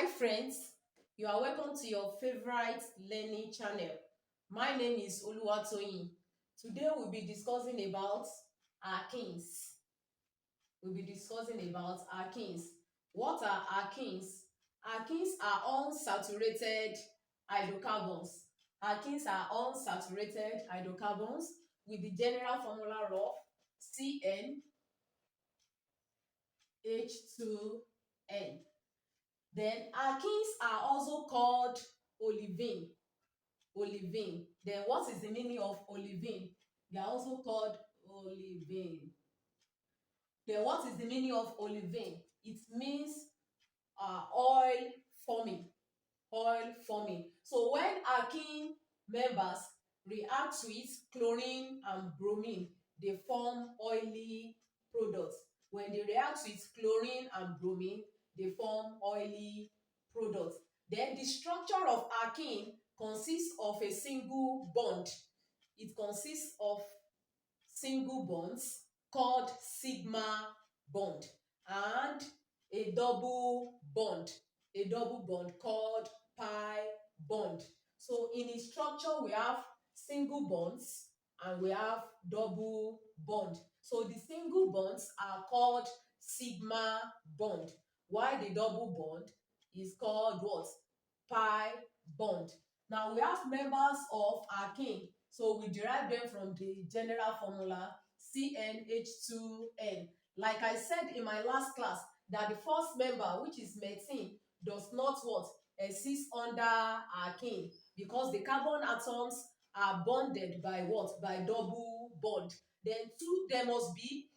Hi friends, you are welcome to your favorite learning channel. My name is Oluwatoyin. Today we'll be discussing about alkenes. We'll be discussing about alkenes. What are alkenes? Alkenes are unsaturated hydrocarbons. Alkenes are unsaturated hydrocarbons with the general formula of CnH2n. Then alkenes are also called olivine. Olivine. Then what is the meaning of olivine? They are also called olivine. Then what is the meaning of olivine? It means oil forming. Oil forming. So when alkene members react with chlorine and bromine, they form oily products. When they react with chlorine and bromine, they form oily products. Then the structure of alkene consists of a single bond. It consists of single bonds called sigma bond and a double bond called pi bond. So in its structure we have single bonds and we have double bond. So the single bonds are called sigma bond, while the double bond is called what? Pi bond. Now we have members of alkene. So we derive them from the general formula CnH2n. Like I said in my last class, that the first member, which is methane, does not what? Exist under alkene, because the carbon atoms are bonded by what? By double bond. Then there must be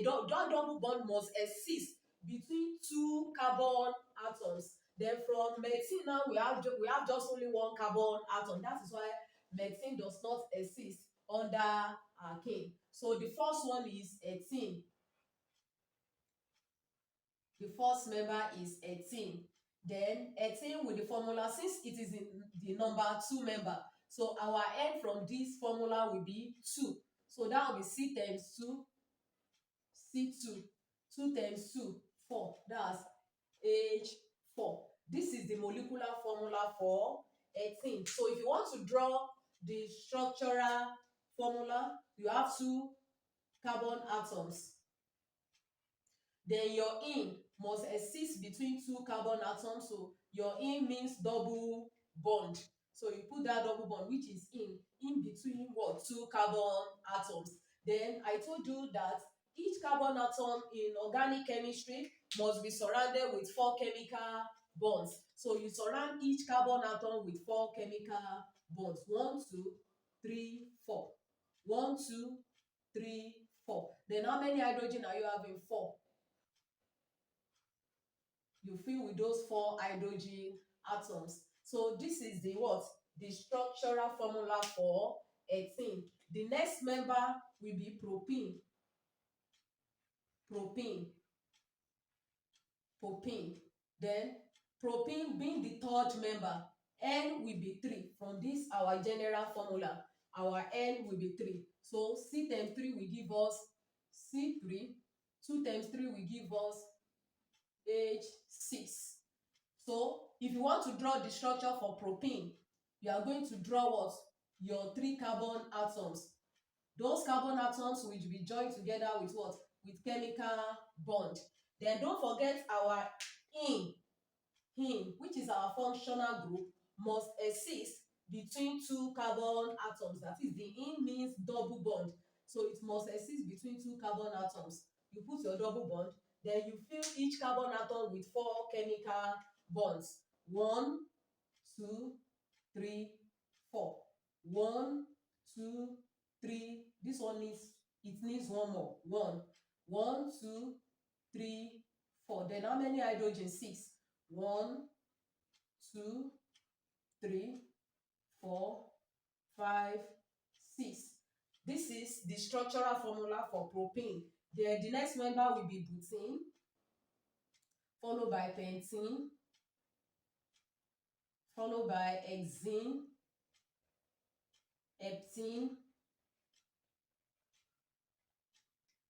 that double bond must exist between two carbon atoms. Then from methane now we have just only one carbon atom. That is why methane does not exist under alkane. So the first one is ethene. The first member is ethene. Then ethene with the formula, since it is in the number 2 member, so our N from this formula will be 2. So that will be C times 2, C2. 2 times 2, 4. That's H4. This is the molecular formula for ethene. So if you want to draw the structural formula, you have 2 carbon atoms. Then your in must exist between 2 carbon atoms. So your in means double bond. So you put that double bond, which is in between what? 2 carbon atoms. Then I told you that each carbon atom in organic chemistry must be surrounded with 4 chemical bonds. So you surround each carbon atom with 4 chemical bonds. 1, 2, 3, 4. 1, 2, 3, 4. Then how many hydrogen are you having? 4. You fill with those 4 hydrogen atoms. So this is the what? The structural formula for ethene. The next member will be propene. Propene. Then propene being the third member, N will be 3. From this our general formula, our N will be 3. So C times 3 will give us C3. 2 times 3 will give us H6. So if you want to draw the structure for propene, you are going to draw what? Your 3 carbon atoms. Those carbon atoms will be joined together with what? With chemical bond. Then don't forget our in, which is our functional group, must exist between 2 carbon atoms. That is, the in means double bond. So it must exist between 2 carbon atoms. You put your double bond, then you fill each carbon atom with 4 chemical bonds. 1, 2, 3, 4. 1, 2, 3. This one needs one more. 1, 1, 2, 3, 4. Then how many hydrogen? 6. 1, 2, 3, 4, 5, 6. This is the structural formula for propane. Then the next member will be butane, followed by pentene, followed by hexene, heptene,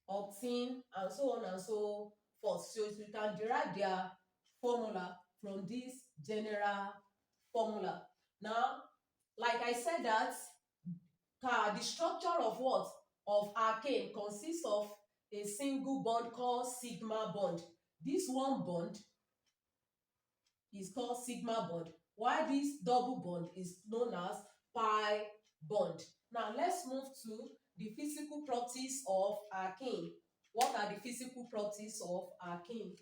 octane, and so on and so forth. So you can derive their formula from this general formula. Now, like I said that the structure of what? Of alkane consists of a single bond called sigma bond. This one bond is called sigma bond, while this double bond is known as pi bond. Now let's move to the physical properties of alkane. What are the physical properties of alkane?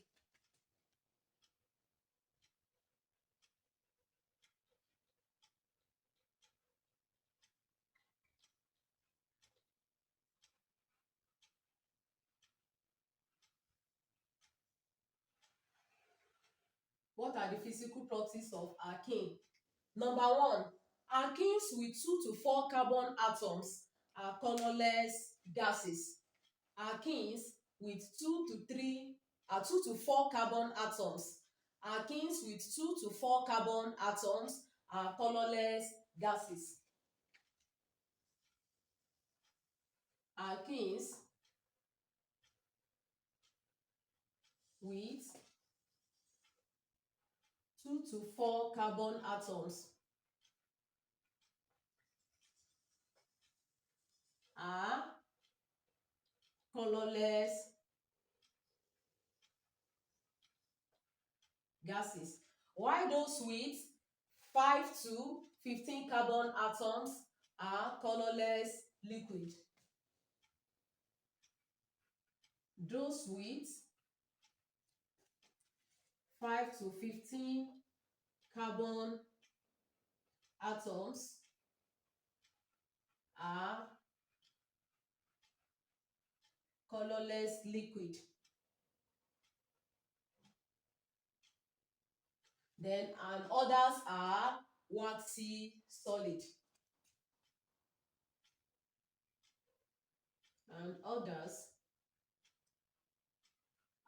What are the physical properties of alkane? Number one, alkenes with 2 to 4 carbon atoms are colorless gases. Alkenes with 2 to 4 carbon atoms. Alkenes with 2 to 4 carbon atoms are colorless gases. Alkenes with 2 to 4 carbon atoms are colorless gases. While those with 5 to 15 carbon atoms are colorless liquid. Those with 5 to 15 carbon atoms are colorless liquid. Then and others are waxy solid. And others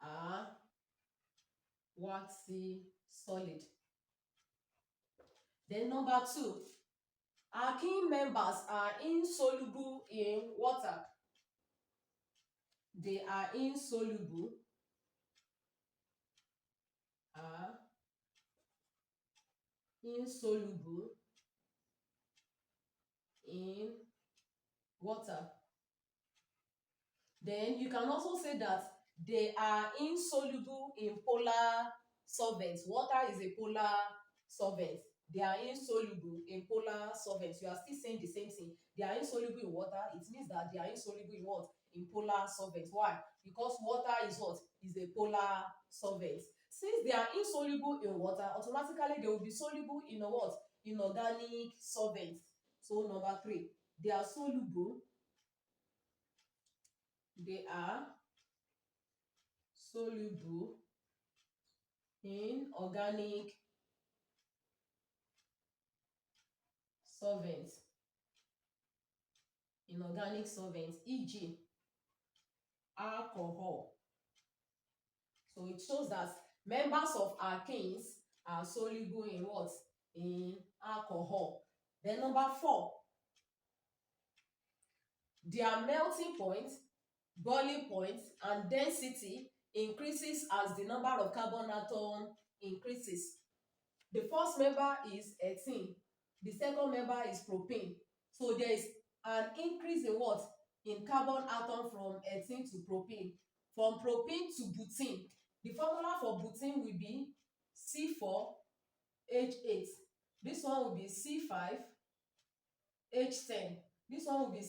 are waxy solid. Then number two, alkene members are insoluble in water. They are insoluble, are insoluble in water. Then you can also say that they are insoluble in polar solvents. Water is a polar solvent. They are insoluble in polar solvents. You are still saying the same thing. They are insoluble in water. It means that they are insoluble in what? In polar solvents. Why? Because water is what? Is a polar solvent. Since they are insoluble in water, automatically they will be soluble in a what? In organic solvents. So number three, they are soluble. They are soluble in organic solvents. In organic solvents, e.g., alcohol. So it shows that members of alkanes are soluble in what? In alcohol. Then number four, their melting point, boiling point, and density increases as the number of carbon atom increases. The first member is ethene. The second member is propane. So there is an increase in what? In carbon atom from ethene to propane. From propane to butene. The formula for butene will be C4H8. This one will be C5H10. This one will be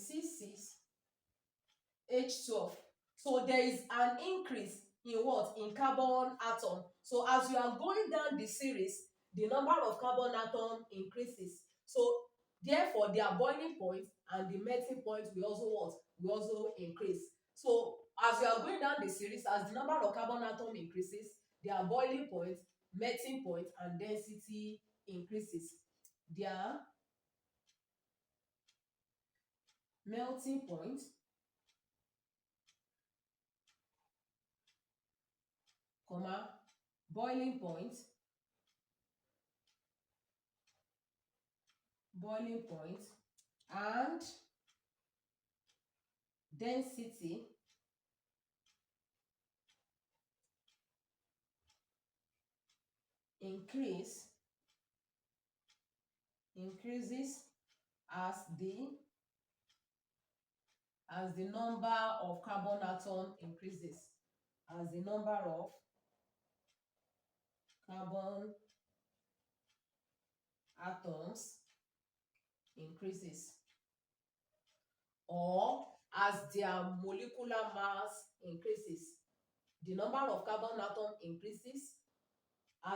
C6H12. So there is an increase in what? In carbon atom. So as you are going down the series, the number of carbon atom increases. So therefore their boiling point and the melting point will also what? Will also increase. So as you are going down the series, as the number of carbon atom increases, their boiling point, melting point, and density increases. Their melting point, comma, boiling point, and density increases as the number of carbon atom increases. As the number of carbon atoms increases, or as their molecular mass increases. The number of carbon atom increases,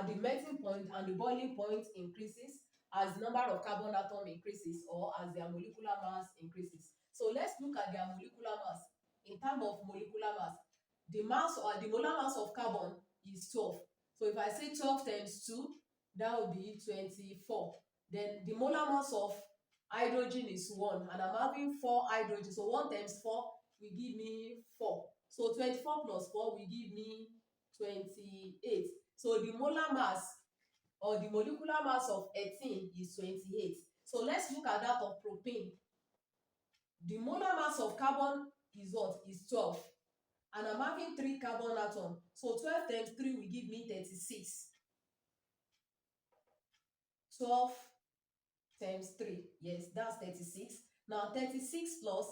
the melting point and the boiling point increases as the number of carbon atom increases, or as their molecular mass increases. So let's look at their molecular mass. In terms of molecular mass, the mass or the molar mass of carbon is 12. So if I say 12 times 2, that will be 24. Then the molar mass of hydrogen is 1, and I'm having 4 hydrogen. So 1 times 4 will give me 4. So 24 plus 4 will give me 28. So the molar mass or the molecular mass of ethene is 28. So let's look at that of propane. The molar mass of carbon is what? Is 12. And I'm having 3 carbon atoms. So 12 times 3 will give me 36. 12 times 3. Yes, that's 36. Now 36 plus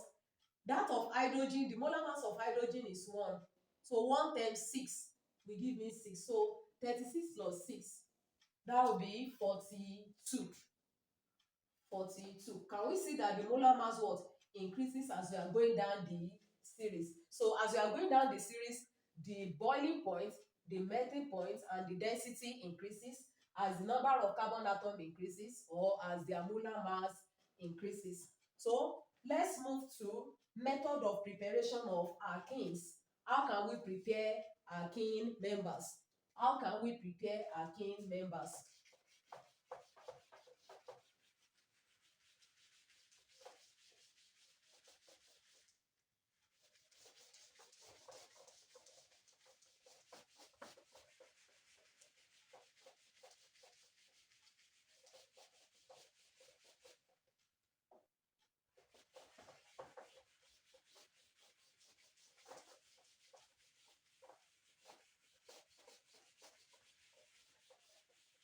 that of hydrogen, the molar mass of hydrogen is 1. So 1 times 6 will give me 6. So 36 plus 6, that will be 42. 42. Can we see that the molar mass what? Increases as we are going down the series. So as we are going down the series, the boiling point, the melting point, and the density increases as the number of carbon atom increases, or as their molar mass increases. So let's move to method of preparation of alkenes. How can we prepare alkene members? How can we prepare alkene members?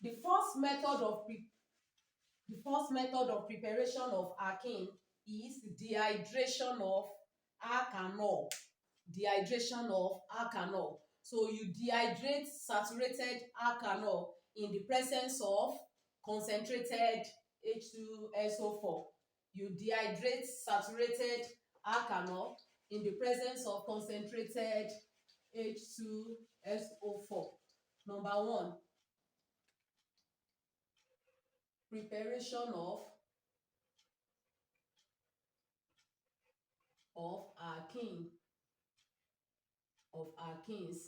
The first method of preparation of alkene is dehydration of alkanol. Dehydration of alkanol. So you dehydrate saturated alkanol in the presence of concentrated H2SO4. You dehydrate saturated alkanol in the presence of concentrated H2SO4. Number 1, preparation of alkene alkenes.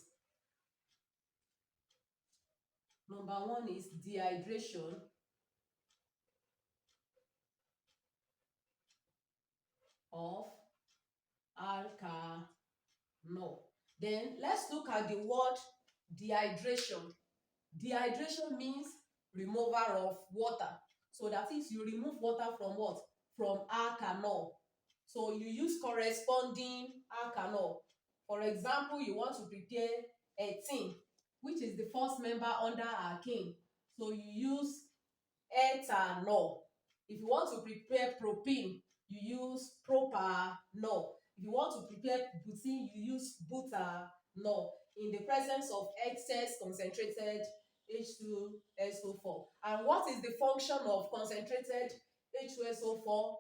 Number 1 is dehydration of alkanol. Then let's look at the word dehydration. Dehydration means removal of water. So that is, you remove water from what? From alkanol. So you use corresponding alkanol. For example, you want to prepare ethene, which is the first member under alkene. So you use ethanol. If you want to prepare propene, you use propanol. If you want to prepare butene, you use butanol in the presence of excess concentrated H2SO4. And what is the function of concentrated H2SO4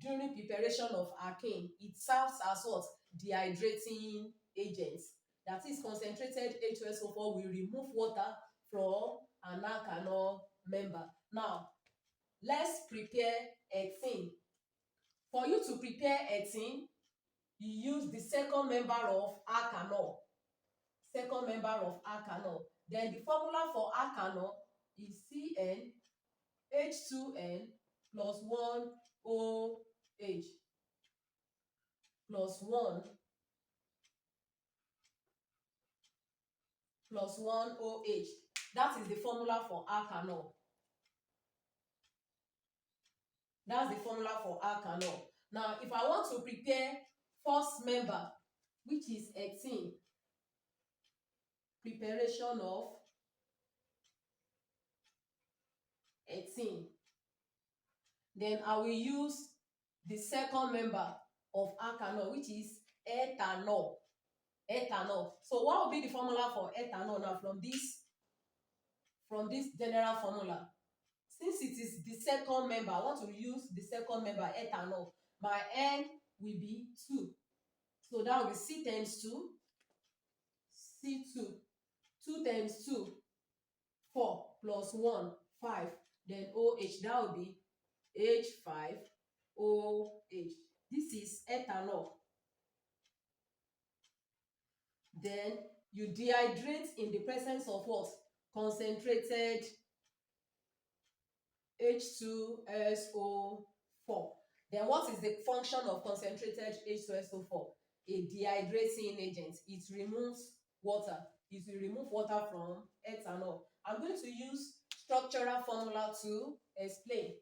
during preparation of alkene? It serves as what? Dehydrating agents. That is, concentrated H2SO4 will remove water from an alkanol member. Now, let's prepare ethene. For you to prepare ethene, you use the second member of alkanol. Second member of alkanol. Then the formula for alkanol is CN H2N plus 1 OH plus 1 plus 1 OH. That is the formula for alkanol. That's the formula for alkanol. Now, if I want to prepare first member, which is ethene, preparation of 18. Then I will use the second member of alkanol, which is ethanol. Ethanol. So what will be the formula for ethanol now from this general formula? Since it is the second member, I want to use the second member, ethanol. My N will be 2. So that will be C times 2, C2. 2 times 2, 4 plus 1, 5. Then OH, that will be H5OH. This is ethanol. Then you dehydrate in the presence of what? Concentrated H2SO4. Then what is the function of concentrated H2SO4? A dehydrating agent. It removes water. It will remove water from ethanol. I'm going to use structural formula to explain.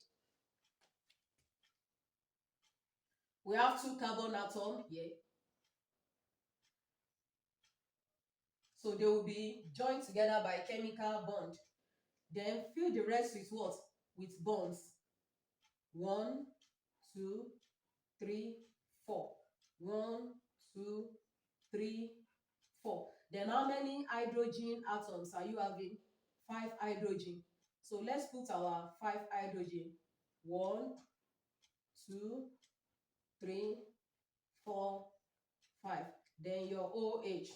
We have 2 carbon atoms here. So they will be joined together by chemical bond. Then fill the rest with what? With bonds. 1, 2, 3, 4. 1, 2, 3, 4. Then how many hydrogen atoms are you having? 5 hydrogen. So let's put our 5 hydrogen. 1, 2, 3, 4, 5. Then your OH.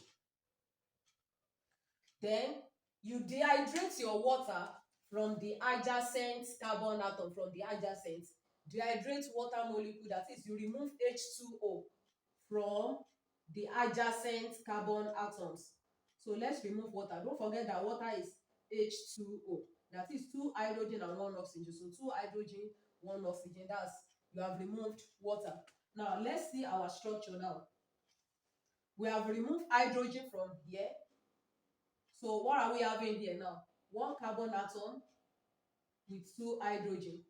Then you dehydrate your water from the adjacent carbon atom, from the adjacent. Dehydrate water molecule, that is, you remove H2O from the adjacent carbon atoms. So let's remove water. Don't forget that water is H2O. That is 2 hydrogen and 1 oxygen. So 2 hydrogen, 1 oxygen. That's, you have removed water. Now let's see our structure now. We have removed hydrogen from here. So what are we having here now? 1 carbon atom with 2 hydrogen.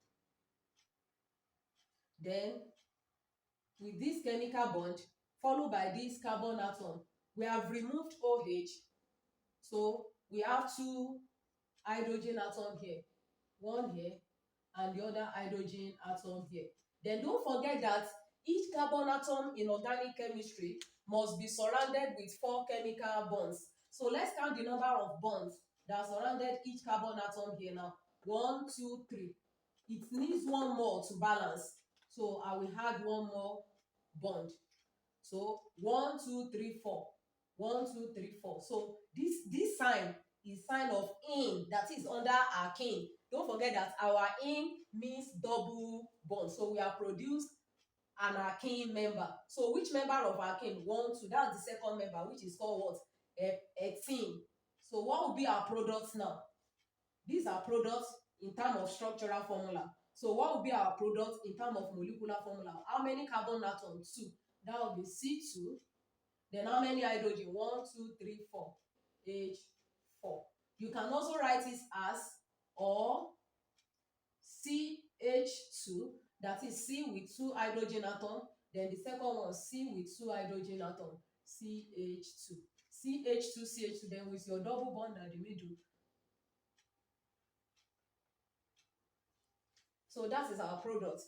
Then with this chemical bond followed by this carbon atom, we have removed OH. So we have 2 hydrogen atom here, 1 here and the other hydrogen atom here. Then don't forget that each carbon atom in organic chemistry must be surrounded with 4 chemical bonds. So let's count the number of bonds that surrounded each carbon atom here now. 1, 2, 3. It needs 1 more to balance. So I will add 1 more bond. So 1, 2, 3, 4. 1, 2, 3, 4. So this sign is sign of in, that is under alkene. Don't forget that our in means double bond. So we have produced an alkene member. So which member of alkene? 1, 2. That's the second member, which is called what? Ethene. So what will be our products now? These are products in terms of structural formula. So what will be our product in terms of molecular formula? How many carbon atoms? 2. That will be C2. Then how many hydrogen? 1, 2, 3, 4. H4. You can also write it as or CH2. That is C with 2 hydrogen atom. Then the second one, C with 2 hydrogen atom. CH2. CH2, CH2. Then with your double bond at the middle. So that is our product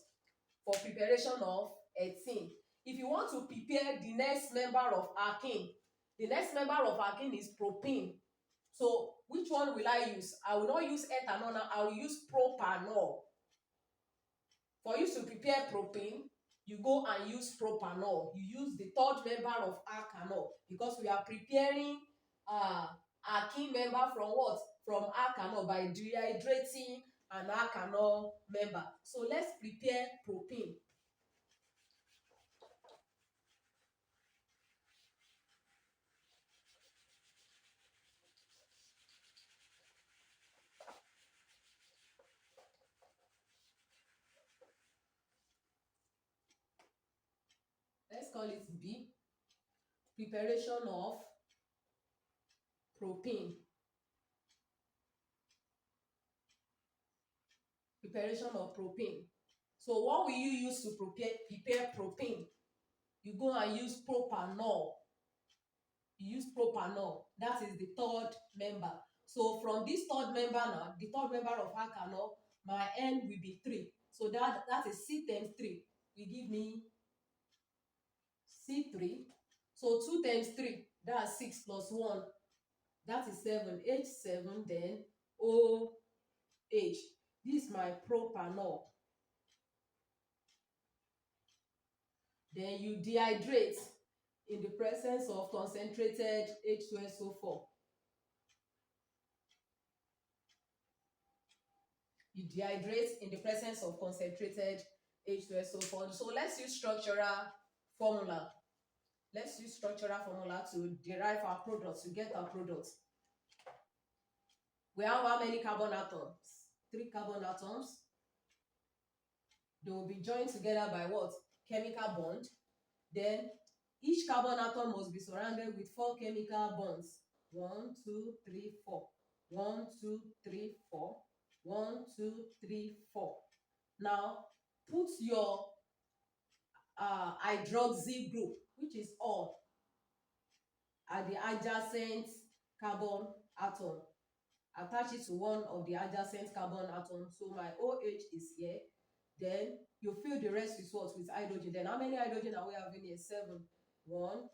for preparation of ethene. If you want to prepare the next member of alkene, the next member of alkene is propene. So which one will I use? I will not use ethanol now, I will use propanol. For you to prepare propane, you go and use propanol. You use the third member of alkanol because we are preparing alkene member from what? From alkanol by dehydrating an alkanol member. So let's prepare propane. Let's call it B. Preparation of propane. Preparation of propane. So what will you use to prepare propane? You go and use propanol. You use propanol. That is the third member. So from this third member now, the third member of alkanol, my N will be 3. So that is C times 3 will give me C3. So 2 times 3, that's 6 plus 1, that is 7. H7, then OH. This is my propanol. Then you dehydrate in the presence of concentrated H2SO4. You dehydrate in the presence of concentrated H2SO4. So let's use structural formula. Let's use structural formula to derive our product, to get our product. We have how many carbon atoms? 3 carbon atoms. They will be joined together by what? Chemical bond. Then each carbon atom must be surrounded with 4 chemical bonds. 1, 2, 3, 4. 1, 2, 3, 4. 1, 2, 3, 4. Now put your hydroxy group, which is all, at the adjacent carbon atom. Attach it to one of the adjacent carbon atoms. So my OH is here. Then you fill the rest with what? With hydrogen. Then how many hydrogen are we having here? 7. 1,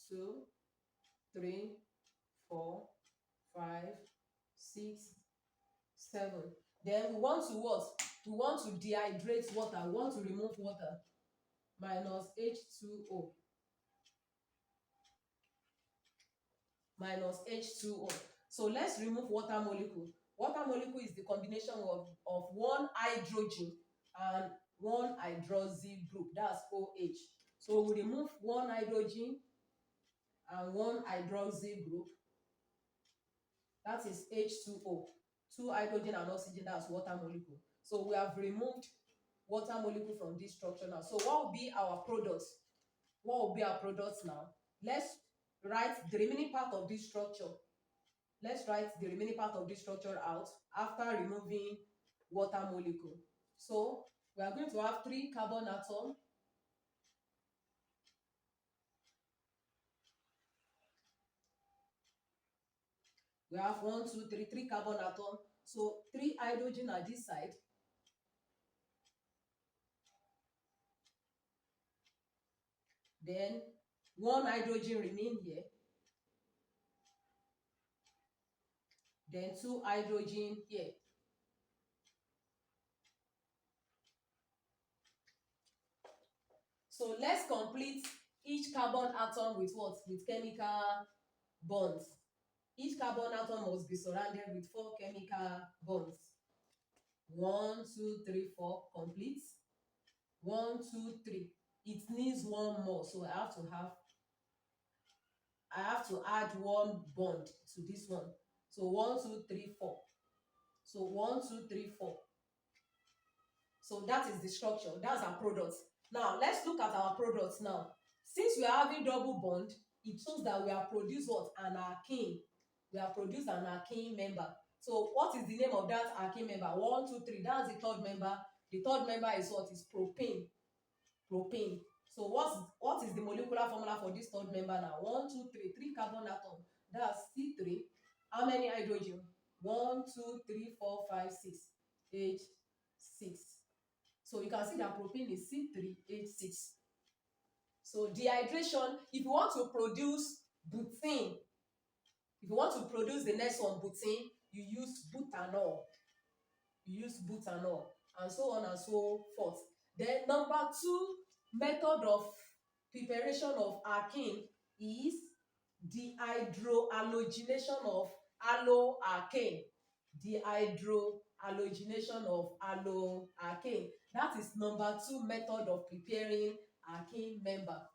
2, 3, 4, 5, 6, 7. Then we want to what? We want to dehydrate water. We want to remove water. Minus H2O. Minus H2O. So let's remove water molecule. Water molecule is the combination of one hydrogen and one hydroxy group. That's OH. So we remove one hydrogen and one hydroxy group. That is H2O. 2 hydrogen and oxygen, that's water molecule. So we have removed water molecule from this structure now. So what will be our products? What will be our products now? Let's write the remaining part of this structure. Let's write the remaining part of this structure out after removing water molecule. So we are going to have 3 carbon atoms. We have 1, 2, 3, 3 carbon atoms. So 3 hydrogen at this side. Then 1 hydrogen remain here. Then 2 hydrogen here. So let's complete each carbon atom with what? With chemical bonds. Each carbon atom must be surrounded with 4 chemical bonds. 1, 2, 3, 4, complete. 1, 2, 3. It needs one more, so I have to add one bond to this one. So 1, 2, 3, 4. So 1, 2, 3, 4. So that is the structure. That's our product. Now let's look at our products now. Since we are having double bond, it shows that we have produced what? An alkene. We have produced an alkene member. So what is the name of that alkene member? 1, 2, 3. That's the third member. The third member is what? Is propane. Propane. So what is the molecular formula for this third member now? 1, 2, 3. 3 carbon atom. That's C3. How many hydrogen? 1, 2, 3, 4, 5, 6. H6. So you can see that propane is C3H6. So dehydration, if you want to produce butane, if you want to produce the next one, butane, you use butanol. You use butanol, and so on and so forth. Then number 2 method of preparation of alkene is dehydrohalogenation of alloalkane. Dehydrohalogenation of alloalkane. That is number 2 method of preparing alkene member.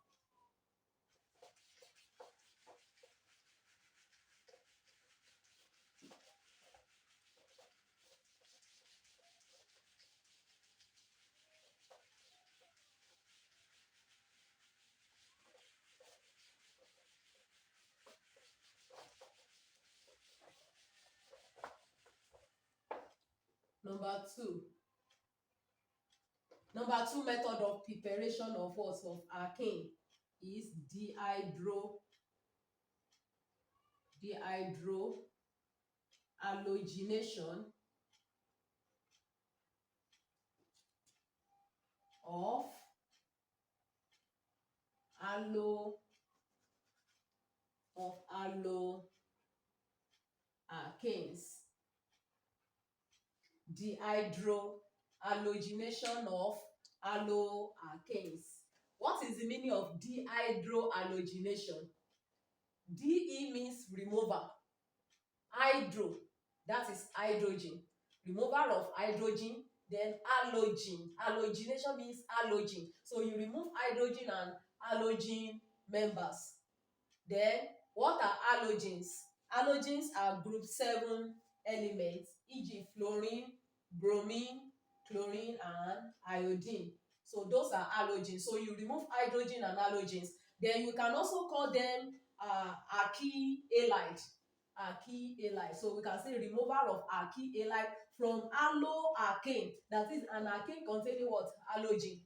Number 2 method of preparation of what? Of alkane is dehydrohalogenation of allo alkenes. Dehydrohalogenation of alkenes. What is the meaning of dehydrohalogenation? De means remover. Hydro, that is hydrogen. Removal of hydrogen. Then halogenation means halogen. So you remove hydrogen and halogen members. Then what are halogens? Halogens are group 7 elements, e.g. fluorine, bromine, chlorine and iodine. So those are halogens. So you remove hydrogen and halogens. Then you can also call them alkyl halide. Alkyl halide. So we can say removal of alkyl halide from alkane. That is an alkane containing what? Halogen.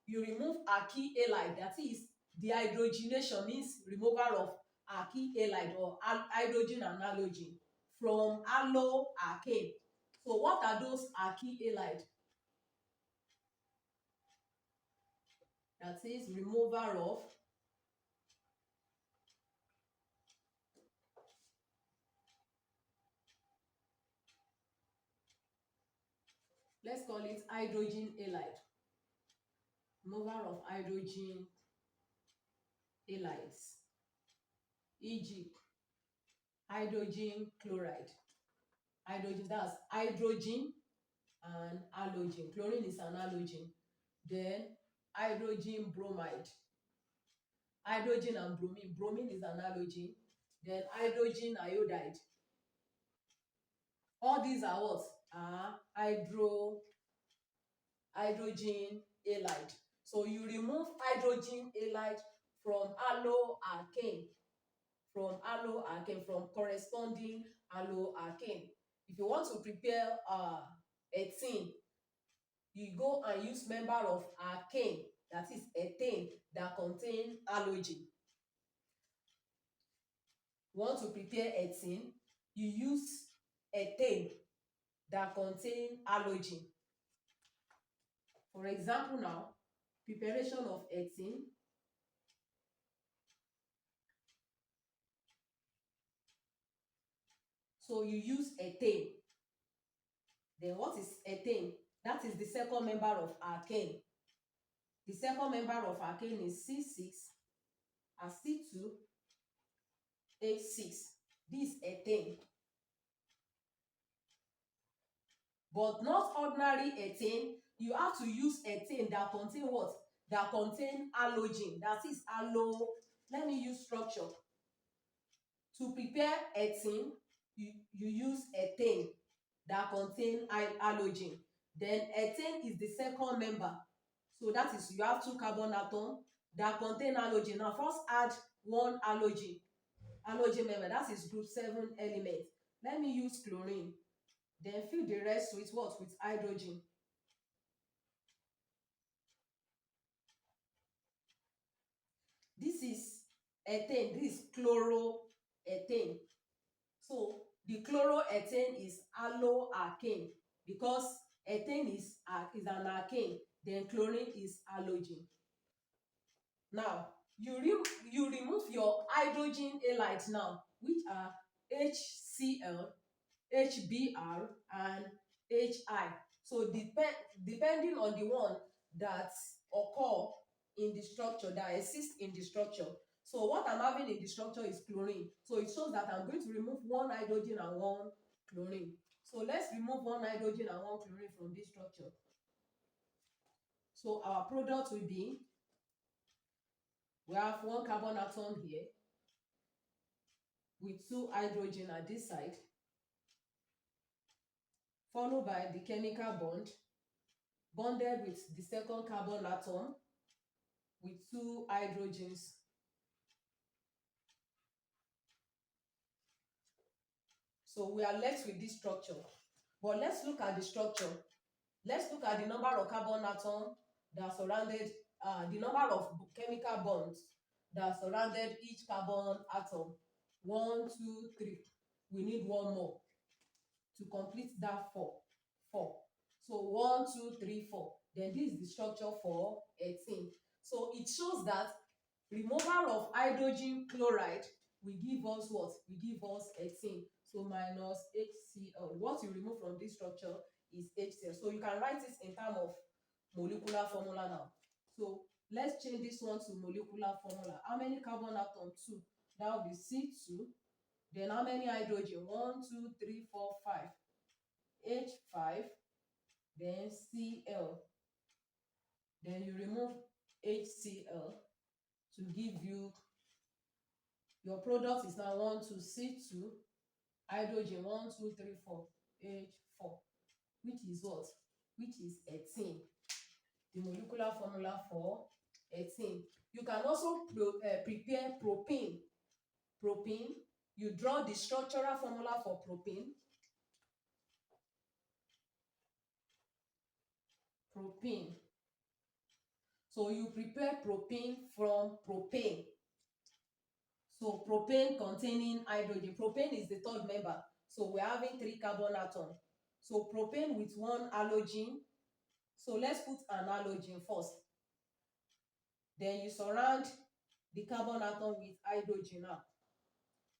You remove alkyl halide, that is dehydrogenation, means removal of alkyl halide or hydrogen and halogen from alkane. So what are those alkyl halide? That is removal of let's call it hydrogen halide. Removal of hydrogen halides, e.g. hydrogen chloride. Hydrogen, that's hydrogen and halogen. Chlorine is an halogen. Then hydrogen bromide. Hydrogen and bromine. Bromine is an halogen. Then hydrogen iodide. All these are what? Are hydrogen halide. So you remove hydrogen halide from alkane. From corresponding alkane. If you want to prepare ethene, you go and use member of alkane, that is ethane, that contain halogen. Want to prepare ethene, you use ethane that contain halogen. For example now, preparation of ethene. So you use ethane. Then what is ethane? That is the second member of alkane. The second member of alkane is C6H6. This is ethane. But not ordinary ethane. You have to use ethane that contain what? That contain halogen. That is let me use structure. To prepare ethene, you use ethane that contain halogen. Then ethane is the second member. So that is, you have two carbon atom that contain halogen. Now first add one halogen member, that is group 7 element. Let me use chlorine. Then fill the rest with what? With hydrogen. This is ethane. This is chloroethane. So the chloroethane is alloalkane because ethane is an alkane. Then chlorine is halogen. Now you remove your hydrogen halides now, which are HCl, HBr and HI. So depending on the one that occur in the structure, that exists in the structure. So what I'm having in the structure is chlorine. So it shows that I'm going to remove one hydrogen and one chlorine. So let's remove one hydrogen and one chlorine from this structure. So our product will be, we have one carbon atom here with two hydrogen at this side, followed by the chemical bond, bonded with the second carbon atom with two hydrogens. So we are left with this structure. But let's look at the structure. Let's look at the number of carbon atoms that surrounded, the number of chemical bonds that surrounded each carbon atom. 1, 2, 3. We need one more to complete that 4. So 1, 2, 3, 4. Then this is the structure for ethene. So it shows that removal of hydrogen chloride will give us what? Will give us ethene. So minus HCl. What you remove from this structure is HCl. So you can write it in terms of molecular formula now. So let's change this one to molecular formula. How many carbon atom? 2. That will be C2. Then how many hydrogen? 1, 2, 3, 4, 5. H5. Then Cl. Then you remove HCl to give you your product is now 1, 2, C2, hydrogen 1, 2, 3, 4, H4, which is what? Which is ethene. The molecular formula for ethene. You can also prepare propane. Propane, you draw the structural formula for propane. Propane. So you prepare propane from propane. So propane containing hydrogen. Propane is the third member. So we're having 3 carbon atoms. So propane with 1 halogen. So let's put an halogen first. Then you surround the carbon atom with hydrogen now.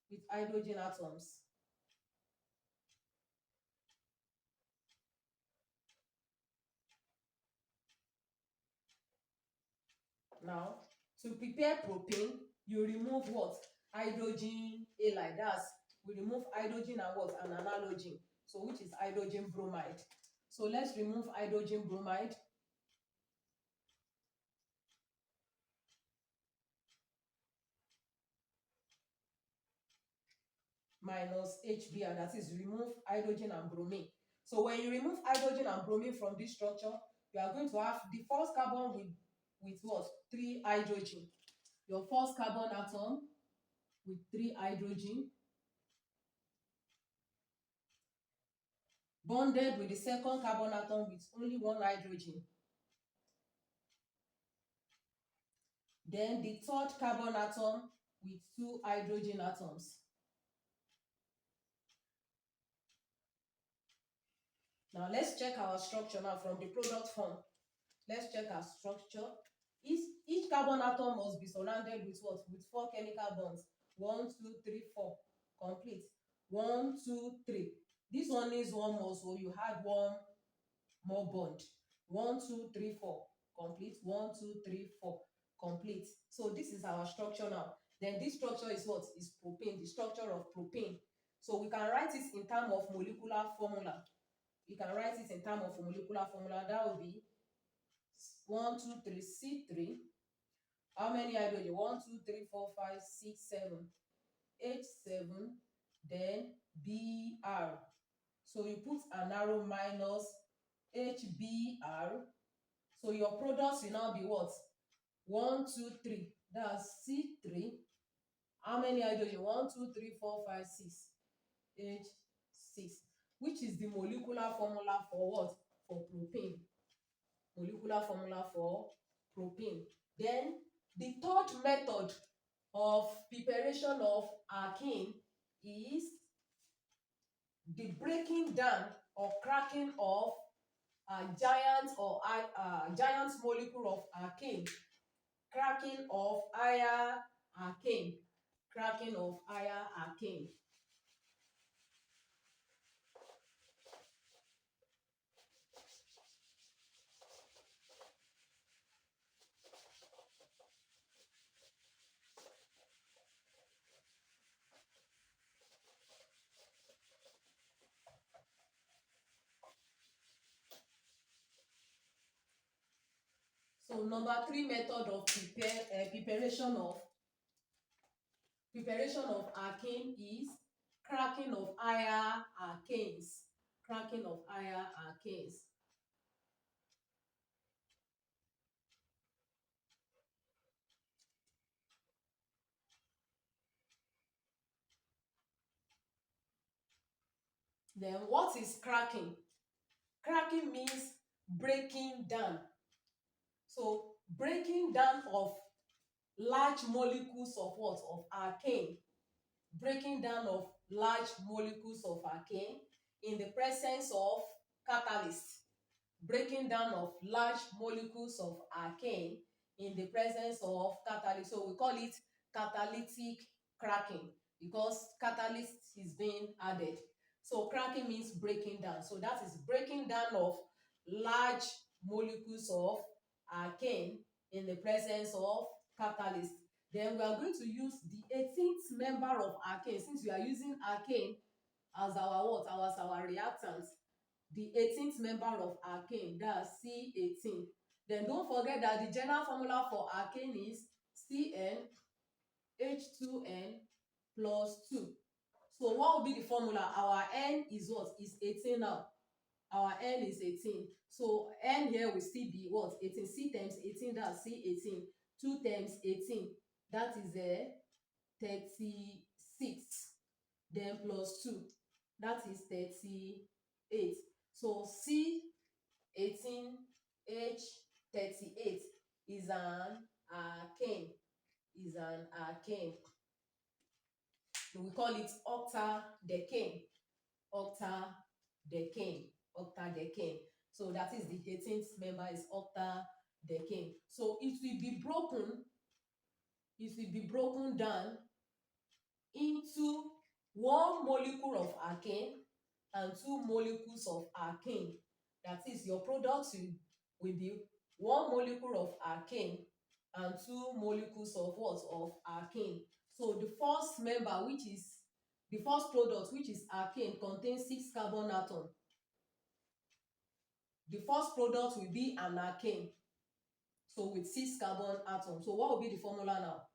With hydrogen atoms. Now, to prepare propane, you remove what? Hydrogen halide. That's, we remove hydrogen and what? And an halogen. So which is hydrogen bromide. So let's remove hydrogen bromide. Minus HBr, that is remove hydrogen and bromine. So when you remove hydrogen and bromine from this structure, you are going to have the first carbon with what? 3 hydrogen. Your first carbon atom with 3 hydrogen bonded with the second carbon atom with only 1 hydrogen. Then the third carbon atom with 2 hydrogen atoms. Now let's check our structure now from the product form. Let's check our structure. Each carbon atom must be surrounded with what? With 4 chemical bonds. 1, 2, 3, 4. Complete. 1, 2, 3. This one needs 1 more, so you add 1 more bond. 1, 2, 3, 4. Complete. 1, 2, 3, 4. Complete. So this is our structure now. Then this structure is what? Is propane, the structure of propane. So we can write it in terms of molecular formula. We can write it in terms of molecular formula. That will be 1, 2, 3, C3. How many hydrogen? 1, 2, 3, 4, 5, 6, 7. H7, then Br. So you put an arrow minus HBr. So your products will now be what? 1, 2, 3. That's C3. How many hydrogen? 1, 2, 3, 4, 5, 6. H6. Which is the molecular formula for what? For propane. Molecular formula for propane. Then the third method of preparation of alkene is the breaking down or cracking of a giant molecule of alkene. Cracking of higher alkane. Cracking of higher alkane. So number 3 method of preparation of alkane is cracking of higher alkanes. Cracking of higher alkanes. Then what is cracking? Cracking means breaking down. So breaking down of large molecules of what? Of alkane. Breaking down of large molecules of alkane in the presence of catalyst. breaking down of large molecules of alkane in the presence of catalyst. So we call it catalytic cracking because catalyst is being added. So cracking means breaking down. So that is breaking down of large molecules of alkane in the presence of catalyst. Then we are going to use the 18th member of alkane. Since we are using alkane as our what? As our reactant, the 18th member of alkane, that's C18. Then don't forget that the general formula for alkane is CnH2n plus 2. So what will be the formula? Our N is what? Is 18 now. Our N is 18. So N here will still be what? 18. C times 18, that's C18. 2 times 18, that is 36. Then plus 2, that is 38. So C18H38 is an alkane. Is an alkane. We call it octadecane. Octadecane. Octadecane. So that is the 18th member is octadecane. So it will be broken. It will be broken down into one molecule of alkane and two molecules of alkane. That is, your product will be one molecule of alkane and two molecules of what? Of alkane. So the first member, which is the first product, which is alkane, contains 6 carbon atoms. The first product will be an alkane. So with 6 carbon atoms. So what will be the formula now?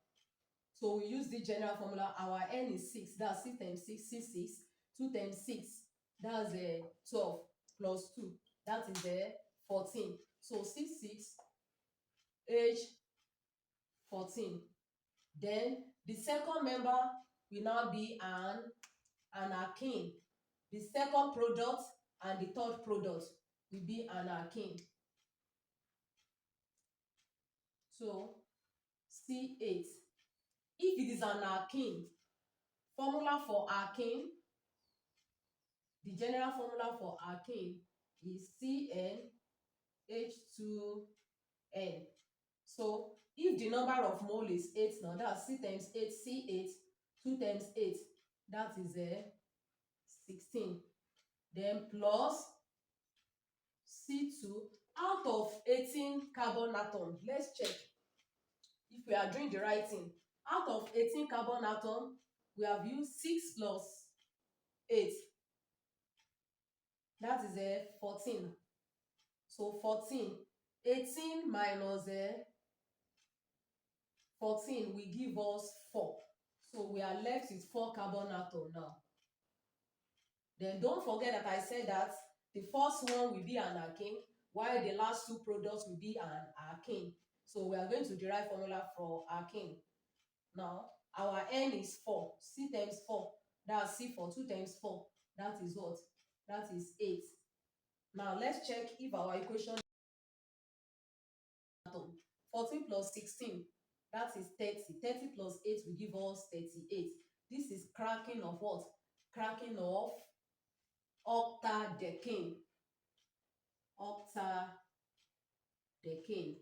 So we use the general formula. Our N is 6. That's 6 times 6, 6, 6. 2 times 6, that's 12 plus 2. That is 14. So 6, 6, H 14. Then the second member will now be an alkene. The second product and the third product will be an alkene. So C8. If it is an alkene, formula for alkene, the general formula for alkene is CnH2n. So if the number of mole is 8 now, that's C times 8, C8, 2 times 8, that is 16. Then plus C2 out of 18 carbon atom. Let's check if we are doing the right thing. Out of 18 carbon atom, we have used 6 plus 8. That is 14. So 14. 18 minus 14 will give us 4. So we are left with 4 carbon atom now. Then don't forget that I said that the first one will be an alkane, while the last two products will be an alkane. So we are going to derive formula for alkane. Now, our N is 4. C times 4, that's C for 2 times 4. That is what? That is 8. Now, let's check if our equation is atom. 14 plus 16, that is 30. 30 plus 8 will give us 38. This is cracking of what? Cracking of octadecane. Octadecane.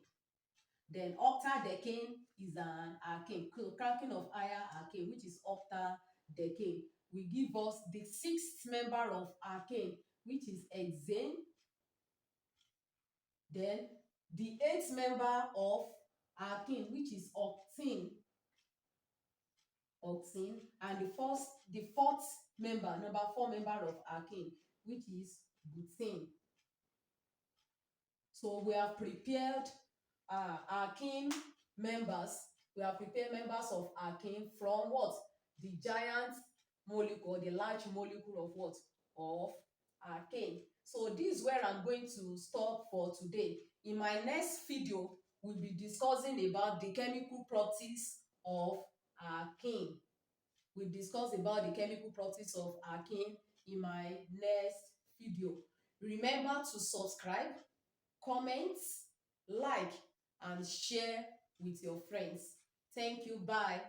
Then octadecane is an alkane. Cracking of higher alkane, which is octadecane, will give us the 6th member of alkane, which is hexane. Then the 8th member of alkene, which is octene. Octene. And the fourth member, number 4 member of alkene, which is butane. So we have prepared alkene members. We have prepared members of alkene from what? The giant molecule, the large molecule of what? Of alkane. So this is where I'm going to stop for today. In my next video, we'll be discussing about the chemical properties of alkane. We'll discuss about the chemical properties of alkane in my next video. Remember to subscribe, comment, like, and share with your friends. Thank you. Bye.